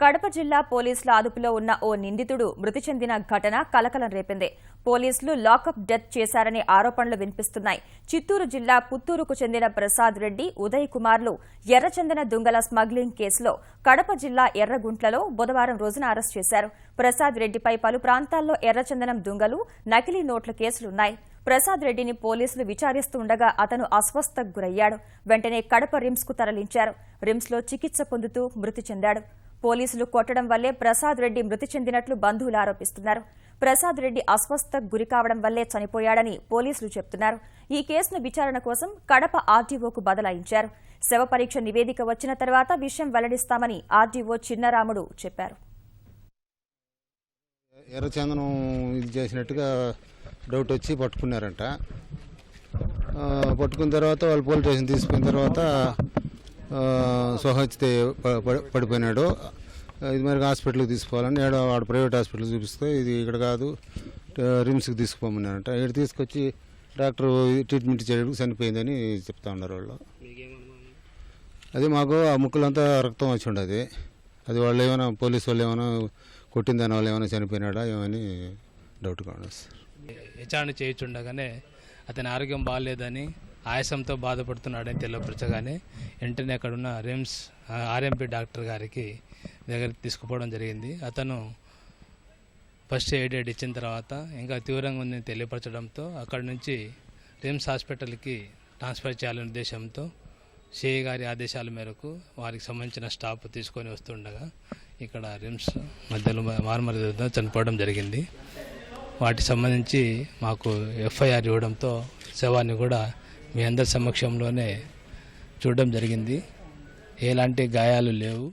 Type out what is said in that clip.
కడప జిల్లా పోలీసుల అదుపులో ఉన్న ఓ నిందితుడు మృతి చెందిన ఘటన కలకలం రేపింది. పోలీసులు లాకప్ డెత్ చేశారనే ఆరోపణలు వినిపిస్తున్నాయి. చిత్తూరు జిల్లా పుత్తూరుకు చెందిన ప్రసాద్ రెడ్డి, ఉదయ్ కుమార్లు ఎర్రచందన దుంగల స్మగ్లింగ్ కేసులో కడప జిల్లా ఎర్రగుంట్లలో బుధవారం రోజున అరెస్ట్ చేశారు. ప్రసాద్ రెడ్డిపై పలు ప్రాంతాల్లో ఎర్రచందనం దుంగలు, నకిలీ నోట్ల కేసులున్నాయి. ప్రసాద్ రెడ్డిని పోలీసులు విచారిస్తుండగా అతను అస్వస్థకు గురయ్యాడు. వెంటనే కడప రిమ్స్కు తరలించారు. రిమ్స్లో చికిత్స పొందుతూ మృతి చెందాడు. పోలీసులు కొట్టడం వల్లే ప్రసాద్ రెడ్డి మృతి చెందినట్లు బంధువులు ఆరోపిస్తున్నారు. ప్రసాద్ రెడ్డి అస్వస్థకు గురికావడం వల్లే చనిపోయాడని పోలీసులు చెబుతున్నారు. ఈ కేసును విచారణ కోసం కడప ఆర్డీఓకు బదలాయించారు. శవ పరీక్ష నివేదిక వచ్చిన తర్వాత విషయం వెల్లడిస్తామని ఆర్డీఓ చిన్నరాముడు చెప్పారు. ఎర్రచందనం ఇది చేసినట్టుగా డౌట్ వచ్చి పట్టుకున్నారంట. పట్టుకున్న తర్వాత వాళ్ళు పోలీస్ స్టేషన్ తీసుకున్న తర్వాత సోహచ్చితే పడిపోయినాడు. ఇది మరి హాస్పిటల్కి తీసుకోవాలని వాడు ప్రైవేట్ హాస్పిటల్ చూపిస్తే ఇది ఇక్కడ కాదు రిమ్స్కి తీసుకుపోమన్నారంట. ఇక్కడ తీసుకొచ్చి డాక్టర్ ట్రీట్మెంట్ చేయడానికి చనిపోయిందని చెప్తా ఉన్నారు వాళ్ళు. అది మాకు ఆ ముక్కులంతా రక్తం వచ్చి ఉండదు. అది వాళ్ళు ఏమైనా పోలీసు వాళ్ళు ఏమైనా కొట్టిన దాని వాళ్ళు ఏమైనా చనిపోయినాడా ఏమని డౌట్గా ఉండదు సార్. విచారణ చేయించుండగానే అతని ఆరోగ్యం బాగాలేదని, ఆయాసంతో బాధపడుతున్నాడని తెలియపరచగానే వెంటనే అక్కడున్న రిమ్స్ ఆర్ఎంపీ డాక్టర్ గారికి దగ్గరికి తీసుకుపోవడం జరిగింది. అతను ఫస్ట్ ఎయిడ్ ఇచ్చిన తర్వాత ఇంకా తీవ్రంగా ఉందని తెలియపరచడంతో అక్కడి నుంచి రిమ్స్ హాస్పిటల్కి ట్రాన్స్ఫర్ చేయాలనే ఉద్దేశంతో సిఐ గారి ఆదేశాల మేరకు వారికి సంబంధించిన స్టాఫ్ తీసుకొని వస్తుండగా ఇక్కడ రిమ్స్ మధ్యలో మార్మర్ద చనిపోవడం జరిగింది. వాటికి సంబంధించి మాకు ఎఫ్ఐఆర్ ఇవ్వడంతో శవాన్ని కూడా మీ అందరి సమక్షంలోనే చూడడం జరిగింది. ఎలాంటి గాయాలు లేవు.